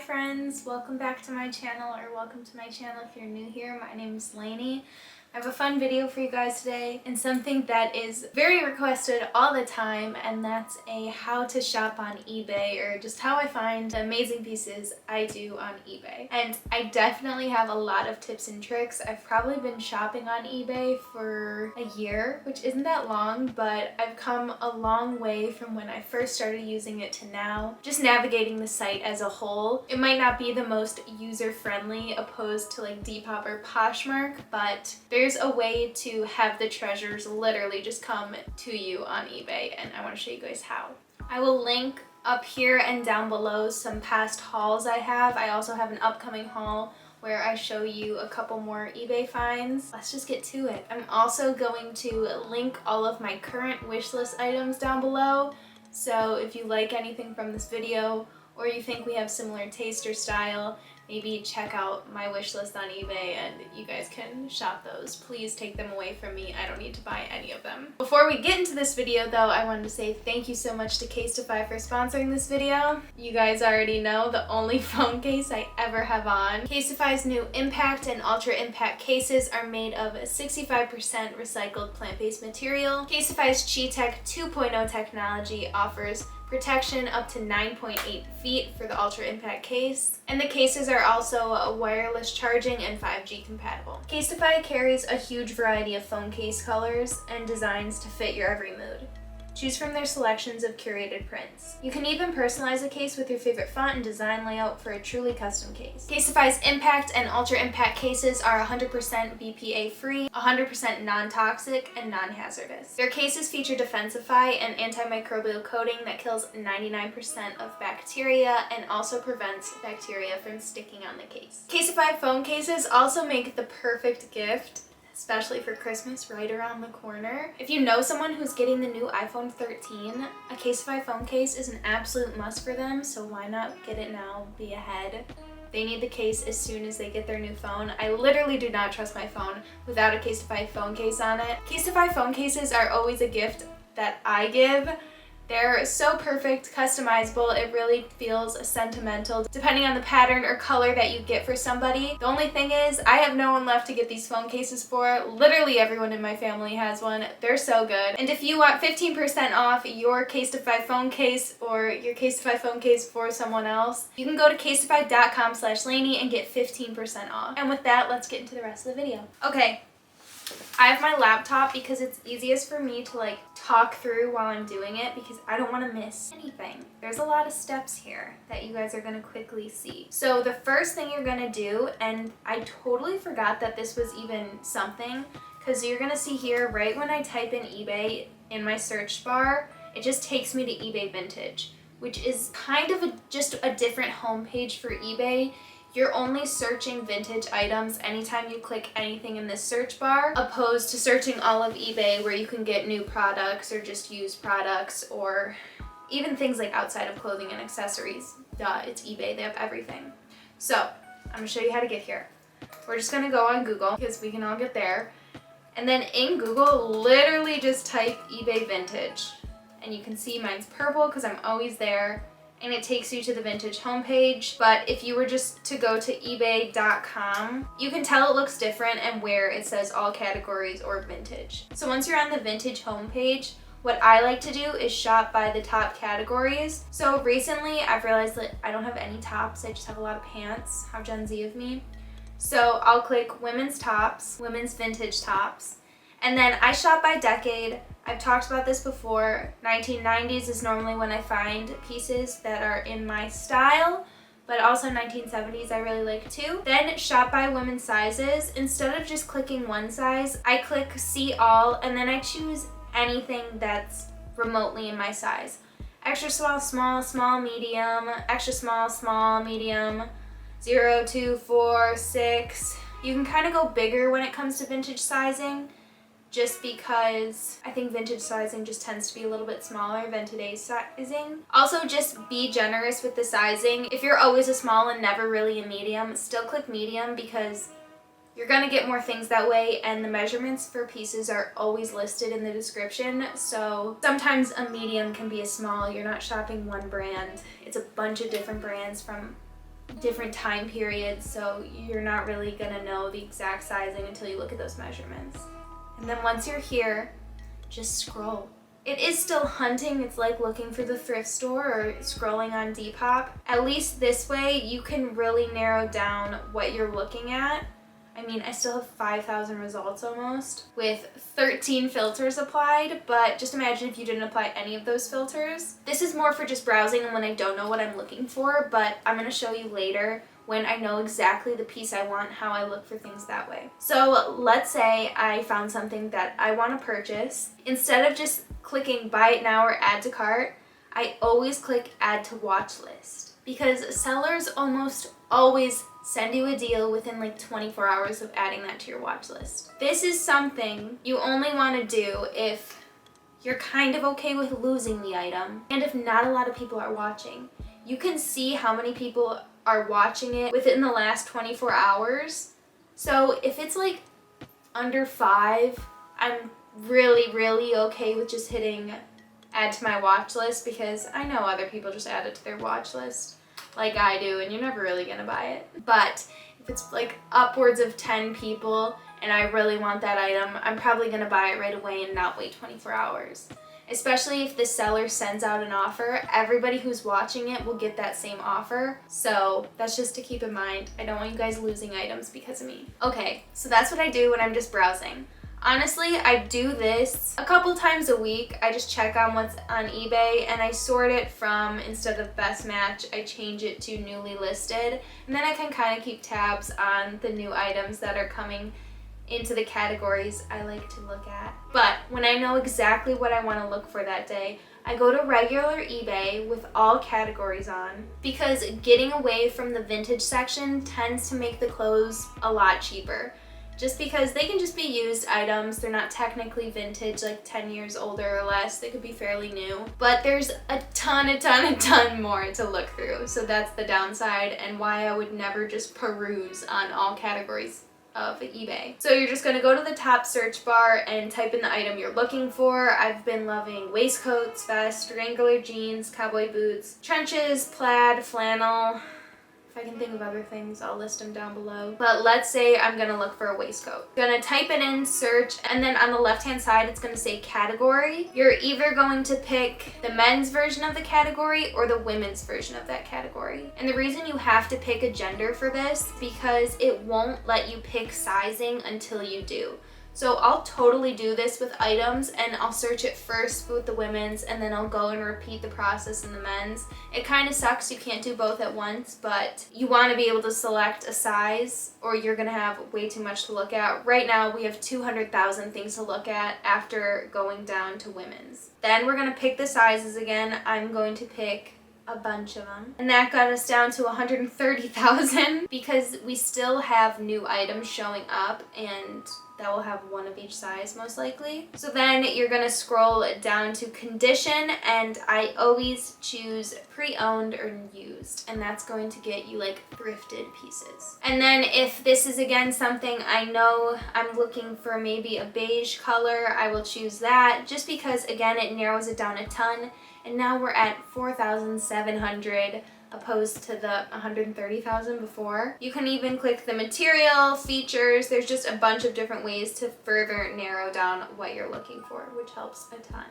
friends, welcome back to my channel, or welcome to my channel if you're new here. My name is Lainey. I have a fun video for you guys today and something that is very requested all the time, and that's a how to shop on eBay, or just how I find the amazing pieces I do on eBay. And I definitely have a lot of tips and tricks. I've probably been shopping on eBay for a year, which isn't that long, but I've come a long way from when I first started using it to now. Just navigating the site as a whole. It might not be the most user-friendly opposed to like Depop or Poshmark, but there's a way to have the treasures literally just come to you on eBay, and I want to show you guys how. I will link up here and down below some past hauls I have. I also have an upcoming haul where I show you a couple more eBay finds. Let's just get to it. I'm also going to link all of my current wishlist items down below, so if you like anything from this video or you think we have similar taste or style, maybe check out my wish list on eBay and you guys can shop those. Please take them away from me. I don't need to buy any of them. Before we get into this video though, I wanted to say thank you so much to Casetify for sponsoring this video. You guys already know the only phone case I ever have on. Casetify's new Impact and Ultra Impact cases are made of 65% recycled plant-based material. Casetify's Chi-Tech 2.0 technology offers protection up to 9.8 feet for the Ultra Impact case, and the cases are also wireless charging and 5G compatible. Casetify carries a huge variety of phone case colors and designs to fit your every mood. Choose from their selections of curated prints. You can even personalize a case with your favorite font and design layout for a truly custom case. Casetify's Impact and Ultra Impact cases are 100% BPA free, 100% non-toxic, and non-hazardous. Their cases feature Defensify, an antimicrobial coating that kills 99% of bacteria and also prevents bacteria from sticking on the case. Casetify phone cases also make the perfect gift, especially for Christmas right around the corner. If you know someone who's getting the new iPhone 13, a Casetify phone case is an absolute must for them, so why not get it now, be ahead. They need the case as soon as they get their new phone. I literally do not trust my phone without a Casetify phone case on it. Casetify phone cases are always a gift that I give. They're so perfect, customizable, it really feels sentimental depending on the pattern or color that you get for somebody. The only thing is, I have no one left to get these phone cases for. Literally everyone in my family has one. They're so good. And if you want 15% off your Casetify phone case or your Casetify phone case for someone else, you can go to casetify.com/Lainey and get 15% off. And with that, let's get into the rest of the video. Okay. I have my laptop because it's easiest for me to like talk through while I'm doing it because I don't want to miss anything. There's a lot of steps here that you guys are going to quickly see. So the first thing you're going to do, and I totally forgot that this was even something, because you're going to see here right when I type in eBay in my search bar, it just takes me to eBay Vintage, which is kind of just a different homepage for eBay. You're only searching vintage items anytime you click anything in this search bar, opposed to searching all of eBay where you can get new products or just used products, or even things like outside of clothing and accessories. Duh, it's eBay, they have everything. So, I'm gonna show you how to get here. We're just gonna go on Google because we can all get there. And then in Google, literally just type eBay Vintage. And you can see mine's purple because I'm always there. And it takes you to the vintage homepage. But if you were just to go to ebay.com, you can tell it looks different and where it says all categories or vintage. So once you're on the vintage homepage, what I like to do is shop by the top categories. So recently I've realized that I don't have any tops, I just have a lot of pants. How Gen Z of me. So I'll click women's tops, women's vintage tops, and then I shop by decade. I've talked about this before. 1990s is normally when I find pieces that are in my style, but also 1970s I really like too. Then shop by women's sizes. Instead of just clicking one size, I click see all, and then I choose anything that's remotely in my size. Extra small, small, small, medium, extra small, small, medium, 0, 2, 4, 6. You can kind of go bigger when it comes to vintage sizing, just because I think vintage sizing just tends to be a little bit smaller than today's sizing. Also, just be generous with the sizing. If you're always a small and never really a medium, still click medium because you're gonna get more things that way, and the measurements for pieces are always listed in the description. So sometimes a medium can be a small. You're not shopping one brand. It's a bunch of different brands from different time periods, so you're not really gonna know the exact sizing until you look at those measurements. And then once you're here, just scroll. It is still hunting. It's like looking for the thrift store or scrolling on Depop. At least this way you can really narrow down what you're looking at. I mean, I still have 5,000 results almost with 13 filters applied, but just imagine if you didn't apply any of those filters. This is more for just browsing and when I don't know what I'm looking for, but I'm going to show you later when I know exactly the piece I want, how I look for things that way. So let's say I found something that I want to purchase. Instead of just clicking buy it now or add to cart, I always click add to watch list because sellers almost always send you a deal within like 24 hours of adding that to your watch list. This is something you only want to do if you're kind of okay with losing the item and if not a lot of people are watching. You can see how many people are watching it within the last 24 hours. So if it's like under 5, I'm really okay with just hitting add to my watch list because I know other people just add it to their watch list like I do and you're never really gonna buy it. But if it's like upwards of 10 people and I really want that item, I'm probably gonna buy it right away and not wait 24 hours. Especially if the seller sends out an offer, everybody who's watching it will get that same offer. So that's just to keep in mind. I don't want you guys losing items because of me. Okay, so that's what I do when I'm just browsing. Honestly, I do this a couple times a week. I just check on what's on eBay and I sort it from, instead of best match, I change it to newly listed. And then I can kind of keep tabs on the new items that are coming into the categories I like to look at. But when I know exactly what I want to look for that day, I go to regular eBay with all categories on because getting away from the vintage section tends to make the clothes a lot cheaper. Just because they can just be used items, they're not technically vintage, like 10 years older or less, they could be fairly new. But there's a ton more to look through, so that's the downside and why I would never just peruse on all categories of eBay. So you're just gonna go to the top search bar and type in the item you're looking for. I've been loving waistcoats, vests, Wrangler jeans, cowboy boots, trenches, plaid, flannel. If I can think of other things, I'll list them down below. But let's say I'm gonna look for a waistcoat. I'm gonna type it in, search, and then on the left-hand side, it's gonna say category. You're either going to pick the men's version of the category or the women's version of that category. And the reason you have to pick a gender for this, because it won't let you pick sizing until you do. So I'll totally do this with items and I'll search it first with the women's and then I'll go and repeat the process in the men's. It kind of sucks you can't do both at once, but you want to be able to select a size or you're going to have way too much to look at. Right now we have 200,000 things to look at after going down to women's. Then we're going to pick the sizes again. I'm going to pick a bunch of them. And that got us down to 130,000 because we still have new items showing up and that will have one of each size most likely. So then you're gonna scroll down to condition and I always choose pre-owned or used and that's going to get you like thrifted pieces. And then if this is again something I know I'm looking for maybe a beige color, I will choose that just because again it narrows it down a ton and now we're at 4,700 opposed to the 130,000 before. You can even click the material, features, there's just a bunch of different ways to further narrow down what you're looking for, which helps a ton.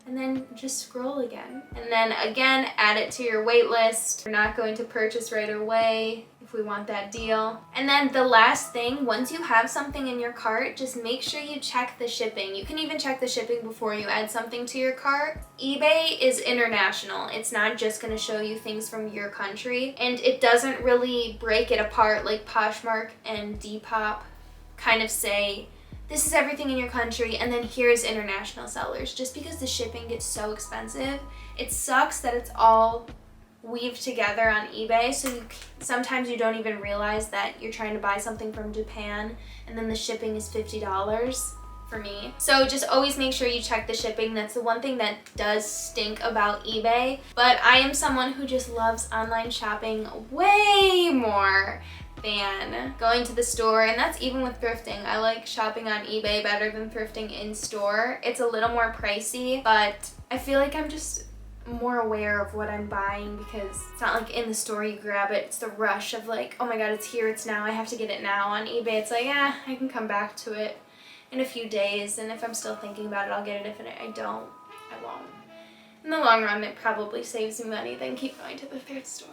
And then just scroll again. And then again, add it to your wait list. We're not going to purchase right away if we want that deal. And then the last thing, once you have something in your cart, just make sure you check the shipping. You can even check the shipping before you add something to your cart. eBay is international. It's not just gonna show you things from your country. And it doesn't really break it apart like Poshmark and Depop kind of say, this is everything in your country and then here's international sellers. Just because the shipping gets so expensive, it sucks that it's all weaved together on eBay, so sometimes you don't even realize that you're trying to buy something from Japan and then the shipping is $50 for me. So just always make sure you check the shipping. That's the one thing that does stink about eBay, but I am someone who just loves online shopping way more than going to the store, and that's even with thrifting. I like shopping on eBay better than thrifting in store. It's a little more pricey, but I feel like I'm just more aware of what I'm buying, because it's not like in the store you grab it, it's the rush of like, oh my god, it's here, it's now, I have to get it now. On eBay it's like, I can come back to it in a few days, and if I'm still thinking about it, I'll get it. If I don't, I won't. In the long run, it probably saves me money than keep going to the thrift store.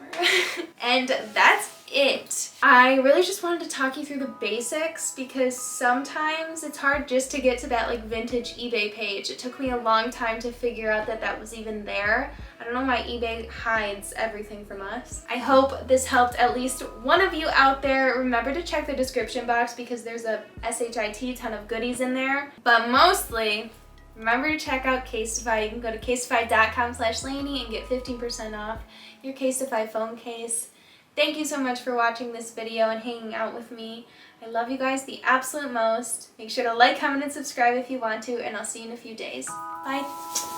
And that's it. I really just wanted to talk you through the basics, because sometimes it's hard just to get to that like vintage eBay page. It took me a long time to figure out that that was even there. I don't know why eBay hides everything from us. I hope this helped at least one of you out there. Remember to check the description box, because there's a SHIT ton of goodies in there. But mostly, remember to check out Casetify. You can go to casetify.com/Lainey and get 15% off your Casetify phone case. Thank you so much for watching this video and hanging out with me. I love you guys the absolute most. Make sure to like, comment, and subscribe if you want to, and I'll see you in a few days. Bye.